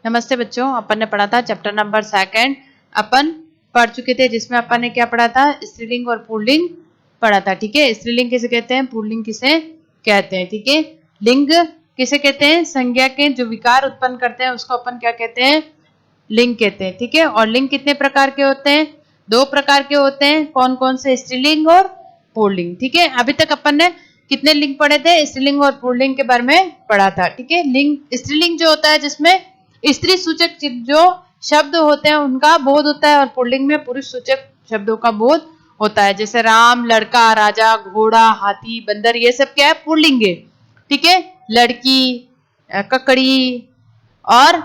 नमस्ते बच्चों, अपन ने पढ़ा था चैप्टर नंबर 2 अपन पढ़ चुके थे, जिसमें अपन ने क्या पढ़ा था, स्त्रीलिंग और पुल्लिंग पढ़ा था। ठीक है, स्त्रीलिंग किसे कहते हैं, पुल्लिंग किसे कहते हैं। ठीक है, लिंग किसे कहते हैं, संज्ञा के जो विकार उत्पन्न करते हैं उसको अपन क्या कहते हैं, लिंग कहते हैं। ठीक है, और लिंग कितने प्रकार के होते हैं, 2 प्रकार के होते हैं। कौन कौन से, स्त्रीलिंग और पुल्लिंग। ठीक है, अभी तक अपन ने कितने लिंग पढ़े थे, स्त्रीलिंग और पुल्लिंग के बारे में पढ़ा था। ठीक है, लिंग स्त्रीलिंग जो होता है जिसमें स्त्री सूचक जो शब्द होते हैं उनका बोध होता है, और पुल्लिंग में पुरुष सूचक शब्दों का बोध होता है। जैसे राम, लड़का, राजा, घोड़ा, हाथी, बंदर, ये सब क्या है, पुल्लिंग है। ठीक है, लड़की, ककड़ी और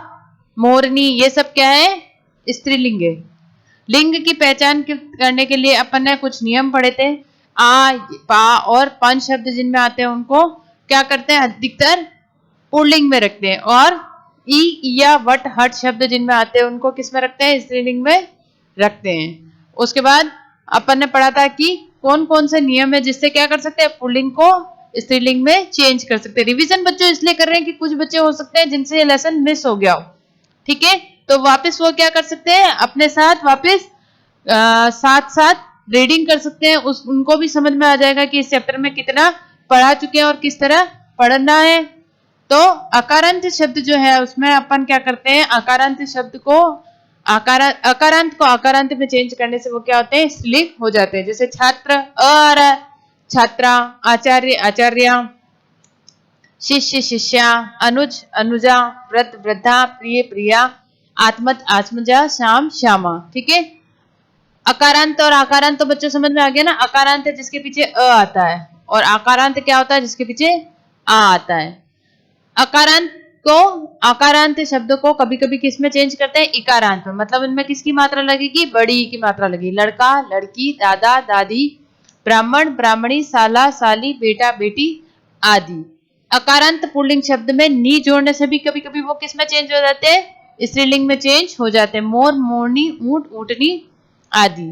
मोरनी, ये सब क्या है, स्त्रीलिंग है। लिंग की पहचान करने के लिए अपन ने कुछ नियम पढ़े थे। आ, पा और पंच शब्द जिनमें आते हैं उनको क्या करते हैं, अधिकतर पुल्लिंग में रखते हैं, और ई, या, वट, हट शब्द जिनमें आते हैं उनको किस में रखते हैं, स्त्रीलिंग में रखते हैं। उसके बाद अपन ने पढ़ा था कि कौन कौन से नियम है जिससे क्या कर सकते हैं, पुल्लिंग को स्त्रीलिंग में चेंज कर सकते हैं। रिवीजन बच्चों इसलिए कर रहे हैं कि कुछ बच्चे हो सकते हैं जिनसे ये लेसन मिस हो गया हो। ठीक है, तो वापस वो क्या कर सकते हैं, अपने साथ वापस साथ साथ रीडिंग कर सकते हैं, उनको भी समझ में आ जाएगा कि इस चैप्टर में कितना पढ़ा चुके हैं और किस तरह पढ़ना है। तो अकारांत शब्द जो है उसमें अपन क्या करते हैं, अकारांत शब्द को अकारांत को अकारांत में चेंज करने से वो क्या होते हैं, स्त्रीलिंग हो जाते हैं। जैसे छात्र, अ, छात्रा, आचार्य, आचार्या, शिष्य, शिष्या, अनुज, अनुजा, वृद्ध, वृद्धा, प्रिय, प्रिया, आत्मज, आत्मजा, श्याम, श्यामा। ठीक है, अकारांत और आकारांत तो बच्चों समझ में आ गया ना। अकारांत है जिसके पीछे अ आता है, और आकारांत क्या होता है, जिसके पीछे आ आता है। अकारांत को, अकारांत शब्द को कभी कभी किस में चेंज करते हैं, इकारांत में। मतलब इनमें किसकी मात्रा लगेगी, बड़ी की मात्रा लगेगी। लड़का, लड़की, दादा, दादी, ब्राह्मण, ब्राह्मणी, साला, साली, बेटा, बेटी आदि। अकारांत पुल्लिंग शब्द में नी जोड़ने से भी कभी कभी वो किस में चेंज हो जाते हैं, स्त्रीलिंग में चेंज हो जाते हैं। मोर, मोरनी, ऊंट, ऊंटनी आदि।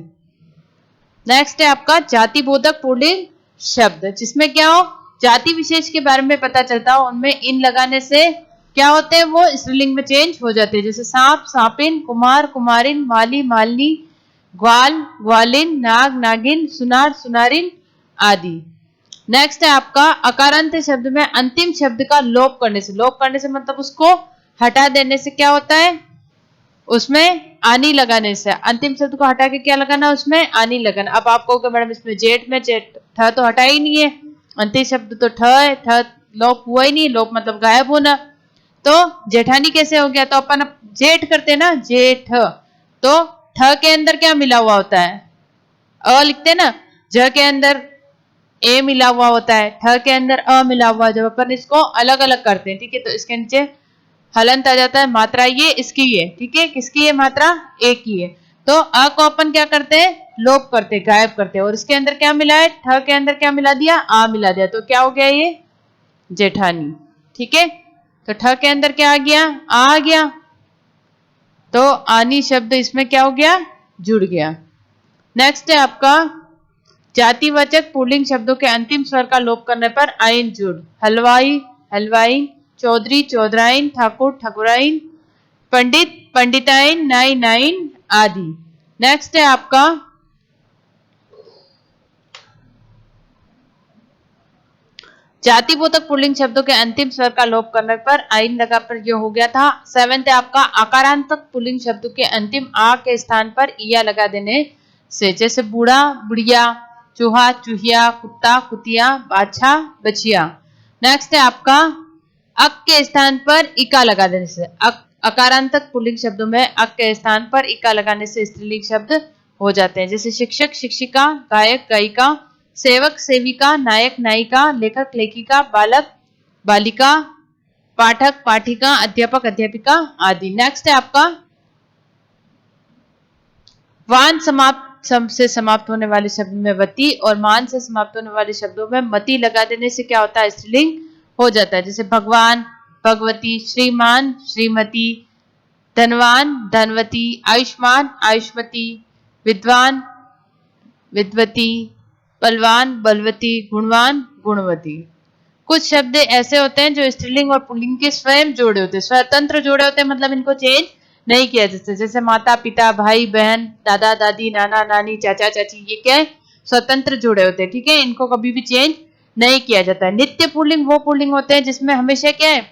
नेक्स्ट है आपका जाति बोधक पुल्लिंग शब्द, जिसमें क्या हो, जाति विशेष के बारे में पता चलता हो, उनमें इन लगाने से क्या होते हैं, वो स्त्रीलिंग में चेंज हो जाते हैं। जैसे सांप, सांपिन, कुमार, कुमारिन, माली, मालिनी, ग्वाल, ग्वालिन, नाग, नागिन, सुनार, सुनारिन आदि। नेक्स्ट है आपका अकारांत शब्द में अंतिम शब्द का लोप करने से, लोप करने से मतलब उसको हटा देने से क्या होता है, उसमें आनी लगाने से। अंतिम शब्द को हटा के क्या लगाना, उसमें आनी लगाना। अब आप कहोगे मैडम इसमें जेठ में जेठ ठ तो हटा ही नहीं है, अंतिम शब्द तो ठ है, ठ लोप हुआ ही नहीं, लोप मतलब गायब होना। तो जेठानी कैसे हो गया, तो अपन जेठ करते हैं ना, जेठ, तो ठ के अंदर क्या मिला हुआ होता है, अ लिखते हैं ना, ज के अंदर ए मिला हुआ होता है, ठ के अंदर अ मिला हुआ। जब अपन इसको अलग अलग करते हैं, ठीक है, तो इसके नीचे हलंत आ जाता है, मात्रा ये इसकी है। ठीक है, किसकी है, मात्रा एक की है। तो अ को अपन क्या करते हैं, लोप करते हैं, गायब करते हैं, और इसके अंदर क्या मिला है, ठ के अंदर क्या मिला दिया, आ मिला दिया, तो क्या हो गया ये, जेठानी। ठीक है, तो ठ के अंदर क्या आ गया, आ गया, तो आनी शब्द इसमें क्या हो गया, जुड़ गया। नेक्स्ट है आपका जातिवाचक पुल्लिंग शब्दों के अंतिम स्वर का लोप करने पर आइन जुड़। हलवाई, हलवाइन, चौधरी, चौधराइन, ठाकुर, ठाकुराइन, पंडित, पंडिताइन, नाई, नाइन आदि। नेक्स्ट है आपका जातिबोधक पुल्लिंग शब्दों के अंतिम स्वर का लोप करने पर आइन लगा पर जो हो गया था। 7th है आपका आकारांतक पुल्लिंग शब्दों के अंतिम आ के स्थान पर इया लगा देने से, जैसे बूढ़ा, बुढ़िया, चूहा, चूहिया, कुत्ता, कुतिया, बाछा, बछिया। नेक्स्ट है आपका अक के स्थान पर इका लगा देने से। अकारांतक पुल्लिंग शब्दों में अक के स्थान पर इका लगाने से स्त्रीलिंग शब्द हो जाते हैं। जैसे शिक्षक, शिक्षिका, गायक, गायिका, सेवक, सेविका, नायक, नायिका, लेखक, लेखिका, बालक, बालिका, पाठक, पाठिका, अध्यापक, अध्यापिका आदि। नेक्स्ट है आपका वान से समाप्त होने वाले शब्द में वती और मान से समाप्त होने वाले शब्दों में मति लगा देने से क्या होता है, स्त्रीलिंग हो जाता है। जैसे भगवान, भगवती, श्रीमान, श्रीमती, धनवान, धनवती, आयुष्मान, आयुष्मती, विद्वान, विद्वती, बलवान, बलवती, गुणवान, गुणवती। कुछ शब्द ऐसे होते हैं जो स्त्रीलिंग और पुल्लिंग के स्वयं जोड़े होते हैं, स्वतंत्र जोड़े होते हैं, मतलब इनको चेंज नहीं किया जाता। जैसे माता पिता, भाई बहन, दादा दादी, नाना नानी, चाचा चाची, ये क्या है, स्वतंत्र जोड़े होते हैं, ठीक है, इनको कभी भी चेंज नहीं किया जाता है। नित्य पुल्लिंग वो पुल्लिंग होते हैं जिसमें हमेशा क्या है,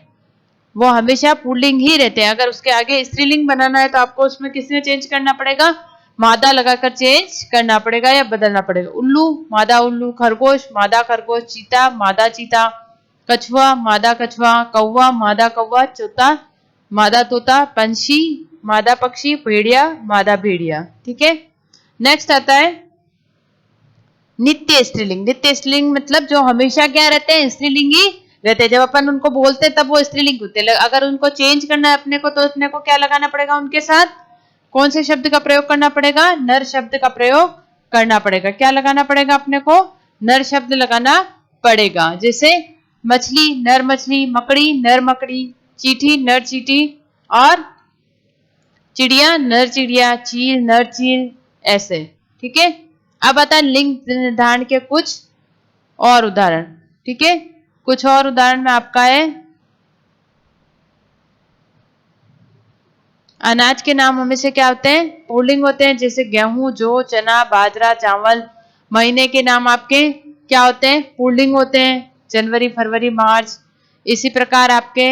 वो हमेशा पुल्लिंग ही रहते हैं। अगर उसके आगे स्त्रीलिंग बनाना है तो आपको उसमें किसमें चेंज करना पड़ेगा, मादा लगाकर चेंज करना पड़ेगा या बदलना पड़ेगा। उल्लू, मादा उल्लू, खरगोश, मादा खरगोश, चीता, मादा चीता, कछुआ, मादा कछुआ, कौवा, मादा कौवा, तोता, मादा तोता, पंछी, मादा पक्षी, भेड़िया, मादा भेड़िया, ठीक है। नेक्स्ट आता है नित्य स्त्रीलिंग। नित्य स्त्रीलिंग मतलब जो हमेशा क्या रहते हैं, स्त्रीलिंग ही रहते हैं। जब अपन उनको बोलते हैं तब वो स्त्रीलिंग होते हैं। अगर उनको चेंज करना है अपने को तो अपने को क्या लगाना पड़ेगा, उनके साथ कौन से शब्द का प्रयोग करना पड़ेगा, नर शब्द का प्रयोग करना पड़ेगा। क्या लगाना पड़ेगा अपने को, नर शब्द लगाना पड़ेगा। जैसे मछली, नर मछली, मकड़ी, नर मकड़ी, चींटी, नर चींटी, और चिड़िया, नर चिड़िया, चील, नर चील, ऐसे, ठीक है। अब आता है लिंग निर्धारण के कुछ और उदाहरण, ठीक है। कुछ और उदाहरण में आपका है, अनाज के नाम हमेशा क्या होते हैं, पुल्लिंग होते हैं। जैसे गेहूं, जौ, चना, बाजरा, चावल। महीने के नाम आपके क्या होते हैं, पुल्लिंग होते हैं। जनवरी, फरवरी, मार्च। इसी प्रकार आपके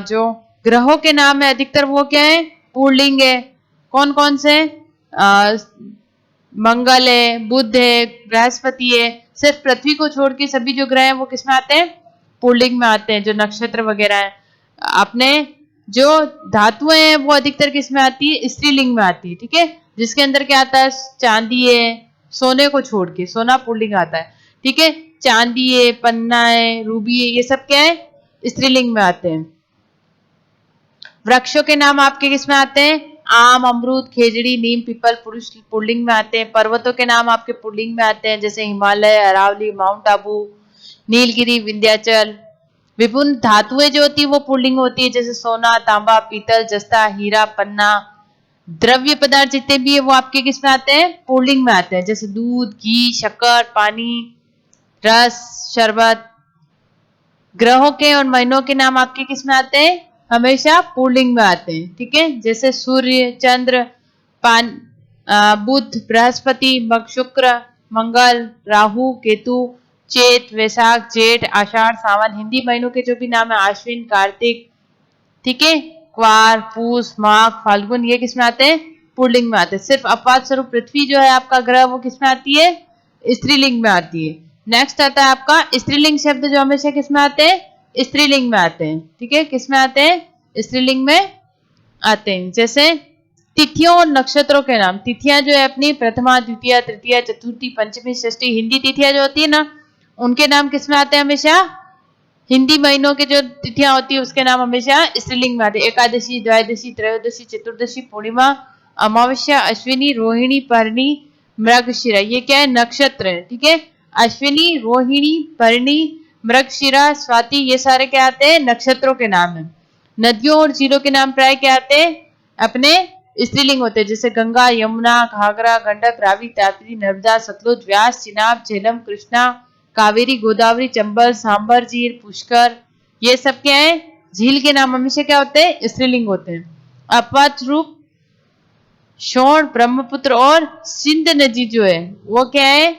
जो ग्रहों के नाम है अधिकतर वो क्या है, पुल्लिंग है। कौन कौन से, मंगल है, बुध है, बृहस्पति है। सिर्फ पृथ्वी को छोड़ के सभी जो ग्रह हैं वो किसमें आते हैं, पुल्लिंग में आते हैं। जो नक्षत्र वगैरह है, अपने जो धातुएं हैं वो अधिकतर किसमें आती है, स्त्रीलिंग में आती है, ठीक है। जिसके अंदर क्या आता है, चांदी है, सोने को छोड़ के सोना पुल्लिंग आता है, ठीक है। चांदी है, पन्ना है, रूबी है, ये सब क्या है, स्त्रीलिंग में आते हैं। वृक्षों के नाम आपके किसमें आते हैं, आम, अमरूद, खेजड़ी, नीम, पीपल, पुरुष पुल्लिंग में आते हैं। पर्वतों के नाम आपके पुल्लिंग में आते हैं। जैसे हिमालय, अरावली, माउंट आबू, नीलगिरी, विंध्याचल। विभिन्न धातुएं जो होती है वो पुल्लिंग होती है। जैसे सोना, तांबा, पीतल, जस्ता, हीरा, पन्ना। द्रव्य पदार्थ जितने भी है वो आपके किस में आते हैं, पुल्लिंग में आते हैं। जैसे दूध, घी, शक्कर, पानी, रस, शरबत। ग्रहों के और महीनों के नाम आपके किस में आते हैं, हमेशा पुल्लिंग में आते हैं, ठीक है। जैसे सूर्य, चंद्र, बुध, बृहस्पति, शुक्र, मंगल, राहु, केतु, चेत, वैशाख, जेठ, आषाढ़, सावन। हिंदी महीनों के जो भी नाम है, आश्विन, कार्तिक, ठीक है, क्वार, पूस, माघ, फाल्गुन, ये किसमें आते हैं, पुल्लिंग में आते हैं। सिर्फ अपवाद स्वरूप पृथ्वी जो है आपका ग्रह वो किसमें आती है, स्त्रीलिंग में आती है। नेक्स्ट आता है आपका स्त्रीलिंग शब्द जो हमेशा किसमें आते हैं, स्त्रीलिंग में आते हैं, ठीक है। किसमें आते हैं, स्त्रीलिंग में आते हैं। जैसे तिथियों और नक्षत्रों के नाम। तिथियां जो है अपनी प्रथमा, द्वितीय, तृतीय, चतुर्थी, पंचमी, षष्ठी। हिंदी तिथियां जो होती है ना, उनके नाम किसमें आते हैं, हमेशा हिंदी महीनों के जो तिथियां होती है उसके नाम हमेशा स्त्रीलिंग में आते हैं। एकादशी, द्वादशी, त्रयोदशी, चतुर्दशी, पूर्णिमा, अमावस्या, अश्विनी, रोहिणी, परणी, मृगशिरा। ये क्या है, नक्षत्र है, ठीक है। अश्विनी, रोहिणी, परणी, मृगशिरा, स्वाति, ये सारे क्या आते हैं, नक्षत्रों के नाम है। नदियों और झीलों के नाम प्राय क्या आते हैं, अपने स्त्रीलिंग होते हैं। जैसे गंगा, यमुना, घाघरा, गंडक, रावी, ताप्ती, नर्मदा, सतलुज, व्यास, चिनाब, झेलम, कृष्णा, कावेरी, गोदावरी, चंबल, सांबर, झील, पुष्कर। ये सब क्या है, झील के नाम हमेशा क्या होते हैं, स्त्रीलिंग होते हैं। अपवाद रूप शोण, ब्रह्मपुत्र और सिंध नदी जो है वो क्या है,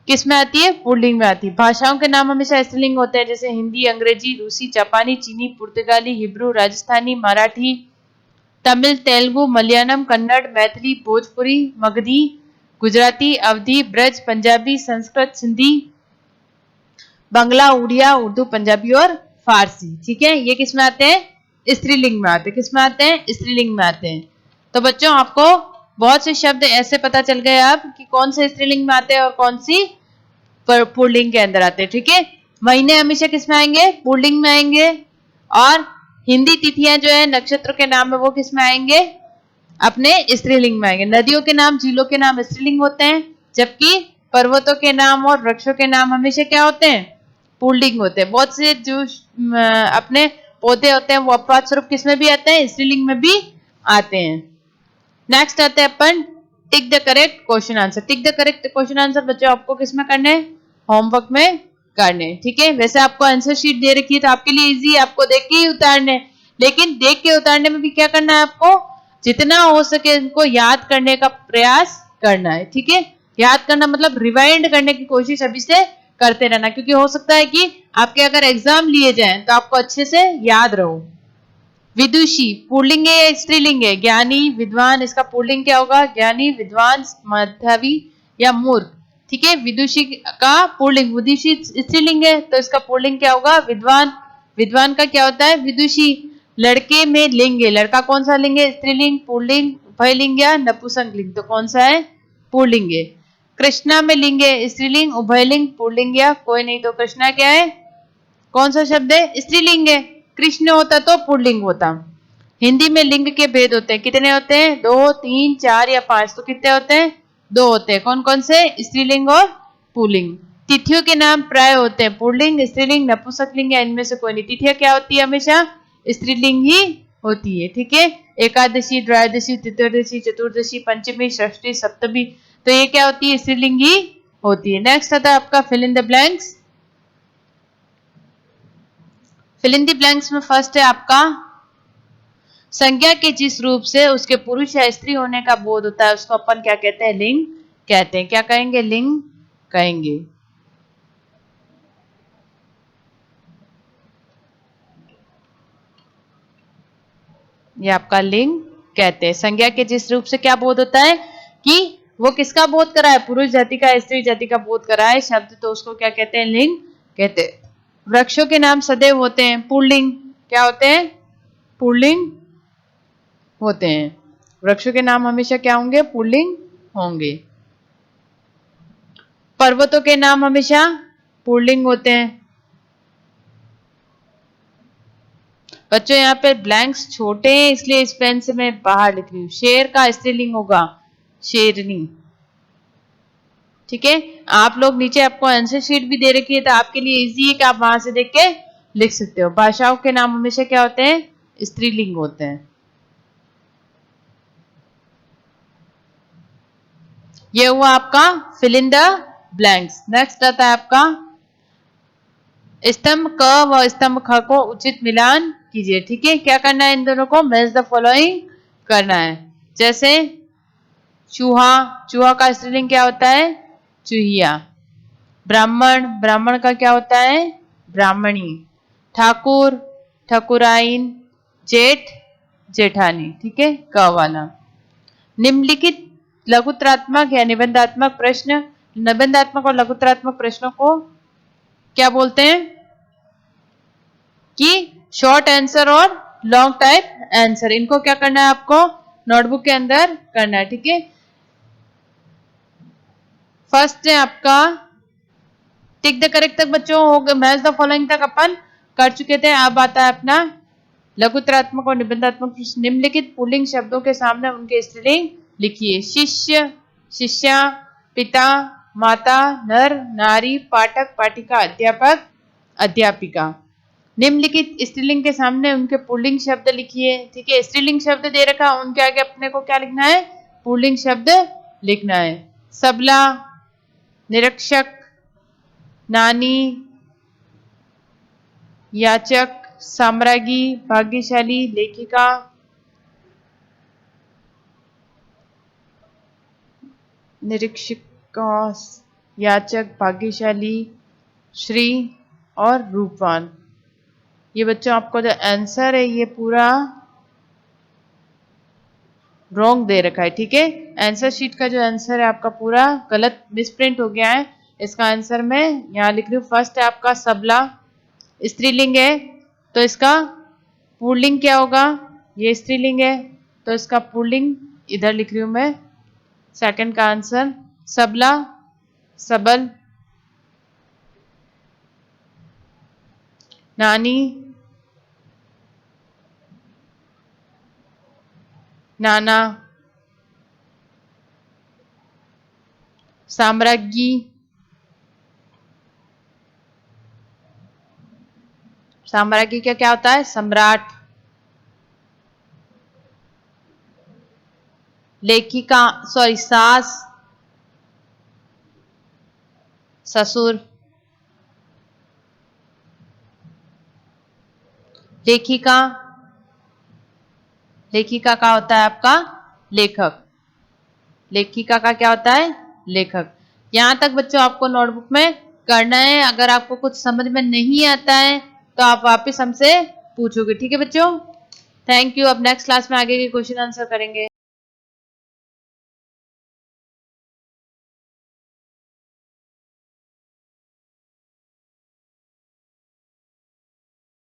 किस में आती है, पुल्लिंग में आती है। भाषाओं के नाम हमेशा स्त्रीलिंग होते हैं। जैसे हिंदी, अंग्रेजी, रूसी, जापानी, चीनी, पुर्तगाली, हिब्रू, राजस्थानी, मराठी, तमिल, तेलुगु, मलयालम, कन्नड़, मैथिली, भोजपुरी, मगधी, गुजराती, अवधी, ब्रज, पंजाबी, संस्कृत, सिंधी, बांग्ला, उड़िया, उर्दू, पंजाबी और फारसी, ठीक है। ये किस में आते हैं, स्त्रीलिंग में आते हैं। किस में आते हैं, स्त्रीलिंग में आते हैं। तो बच्चों आपको बहुत से शब्द ऐसे पता चल गए अब कि कौन से स्त्रीलिंग में आते हैं और कौन सी पुल्लिंग के अंदर आते हैं, ठीक है। महीने हमेशा किस में आएंगे, पुल्लिंग में आएंगे। और हिंदी तिथियां जो है नक्षत्र के नाम है वो किस में आएंगे, अपने स्त्रीलिंग में आएंगे। नदियों के नाम, झीलों के नाम स्त्रीलिंग होते हैं, जबकि पर्वतों के नाम और वृक्षों के नाम हमेशा क्या होते हैं, पुल्लिंग होते हैं। बहुत से जो अपने पौधे होते हैं वो अपवाद स्वरूप किस में भी आते हैं, स्त्रीलिंग में भी आते हैं। नेक्स्ट आते हैं अपन tick the correct question answer. Tick the correct question answer बच्चों आपको किस में करने हैं, होमवर्क में करने। ठीक है, वैसे आपको आंसर शीट दे रखी है तो आपके लिए इजी है, आपको देख के ही उतारने, लेकिन देख के उतारने में भी क्या करना है, आपको जितना हो सके इनको याद करने का प्रयास करना है। ठीक है, याद करना मतलब रिवाइंड करने की कोशिश अभी से करते रहना, क्योंकि हो सकता है कि आपके अगर एग्जाम लिए जाए तो आपको अच्छे से याद रहो। विदुषी पुल्लिंग है या स्त्रीलिंग है? ज्ञानी, विद्वान, इसका पुल्लिंग क्या होगा? ज्ञानी, विद्वान, मेधावी या मूर्ख। ठीक है, विदुषी का पुल्लिंग, विदुषी स्त्रीलिंग है तो इसका पुल्लिंग क्या होगा? विद्वान। विद्वान का क्या होता है? विदुषी। लड़के में लिंग है, लड़का कौन सा लिंग है? स्त्रीलिंग, पुल्लिंग, उभयलिंग या नपुंसक लिंग, तो कौन सा है? पुल्लिंग है। कृष्णा में लिंग है, स्त्रीलिंग, उभयलिंग, पुल्लिंग या कोई नहीं, तो कृष्णा क्या है? कौन सा शब्द है? स्त्रीलिंग है। कृष्ण होता तो पुल्लिंग होता। हिंदी में लिंग के भेद होते हैं, कितने होते हैं? 2, 3, 4 या 5, तो कितने होते हैं? 2 होते हैं। कौन कौन से? स्त्रीलिंग और पुल्लिंग। तिथियों के नाम प्राय होते हैं पुल्लिंग, स्त्रीलिंग, नपुंसकलिंग या इनमें से कोई नहीं। तिथियां क्या होती है? हमेशा स्त्रीलिंग ही होती है। ठीक है, एकादशी, द्वादशी, त्रयोदशी, चतुर्दशी, पंचमी, षष्ठी, सप्तमी, तो ये क्या होती है? स्त्रीलिंग ही होती है। नेक्स्ट आता है आपका fill in the blanks. Fill in the blanks में फर्स्ट है आपका संज्ञा के जिस रूप से उसके पुरुष या स्त्री होने का बोध होता है उसको अपन क्या कहते हैं? लिंग कहते हैं। क्या कहेंगे? लिंग कहेंगे। ये आपका लिंग कहते हैं। संज्ञा के जिस रूप से क्या बोध होता है कि वो किसका बोध करा है? पुरुष जाति का, स्त्री जाति का बोध करा है शब्द, तो उसको क्या कहते हैं? लिंग कहते हैं। वृक्षों के नाम सदैव होते हैं पुल्लिंग। क्या होते हैं? पुल्लिंग होते हैं। वृक्षों के नाम हमेशा क्या होंगे? पुल्लिंग होंगे। पर्वतों के नाम हमेशा पुल्लिंग होते हैं। बच्चों यहाँ पे ब्लैंक्स छोटे हैं इसलिए इस पेन से मैं बाहर लिख रही हूँ। शेर का स्त्रीलिंग होगा शेरनी। ठीक है, आप लोग नीचे आपको आंसर शीट भी दे रखी है तो आपके लिए इजी है कि आप वहां से देख के लिख सकते हो। भाषाओं के नाम हमेशा क्या होते हैं? स्त्रीलिंग होते हैं। ये हुआ आपका fill in the blanks. Next आता है आपका स्तंभ क व स्तंभ ख को उचित मिलान कीजिए। ठीक है, क्या करना है? इन दोनों को मैच द फॉलोइंग करना है। जैसे चूहा, चूहा का स्त्रीलिंग क्या होता है? चूहिया। ब्राह्मण, ब्राह्मण का क्या होता है? ब्राह्मणी। ठाकुर, ठकुराइन। जेठ, जेठानी। ठीक है, क वाला। निम्नलिखित लघुत्रात्मक या निबंधात्मक प्रश्न, निबंधात्मक और लघुत्रात्मक प्रश्नों को क्या बोलते हैं? कि शॉर्ट आंसर और लॉन्ग टाइप आंसर। इनको क्या करना है? आपको नोटबुक के अंदर करना है। ठीक है, फर्स्ट है आपका टिक द करेक्ट तक बच्चों हो गए, मैच द फॉलोइंग तक अपन कर चुके थे। अब आता है अपना लघुत्रात्मक और निबंधात्मक प्रश्न। निम्नलिखित पुल्लिंग शब्दों के सामने उनके स्त्रीलिंग लिखिए। शिष्य, शिष्या, पिता, माता, नर, नारी, पाठक, पाठिका, अध्यापक, अध्यापिका। निम्नलिखित स्त्रीलिंग के सामने उनके पुल्लिंग शब्द लिखिए। ठीक है, स्त्रीलिंग शब्द दे रखा, उनके आगे अपने को क्या लिखना है? पुल्लिंग शब्द लिखना है। सबला, निरीक्षक, नानी, याचक, साम्राज्ञी, भाग्यशाली, लेखिका, निरीक्षिका, याचक, भाग्यशाली, श्री और रूपवान। ये बच्चों आपको जो आंसर है ये पूरा रॉन्ग दे रखा है। ठीक है, आंसर शीट का जो आंसर है आपका पूरा गलत मिसप्रिंट हो गया है। इसका आंसर मैं यहाँ लिख रही हूँ। फर्स्ट है आपका सबला, स्त्रीलिंग है तो इसका पुल्लिंग क्या होगा? ये स्त्रीलिंग है तो इसका पुल्लिंग इधर लिख रही हूं मैं। सेकंड का आंसर सबला, सबल, नानी, नाना, साम्राज्ञी, साम्राज्ञी का क्या होता है? सम्राट। लेखिका, सॉरी सास, ससुर। लेखिका, लेखिका का होता है आपका लेखक, लेखिका का क्या होता है लेखक। यहां तक बच्चों आपको नोटबुक में करना है। अगर आपको कुछ समझ में नहीं आता है तो आप वापस हमसे पूछोगे, ठीक है बच्चों। Thank you. अब नेक्स्ट क्लास में आगे के क्वेश्चन आंसर करेंगे।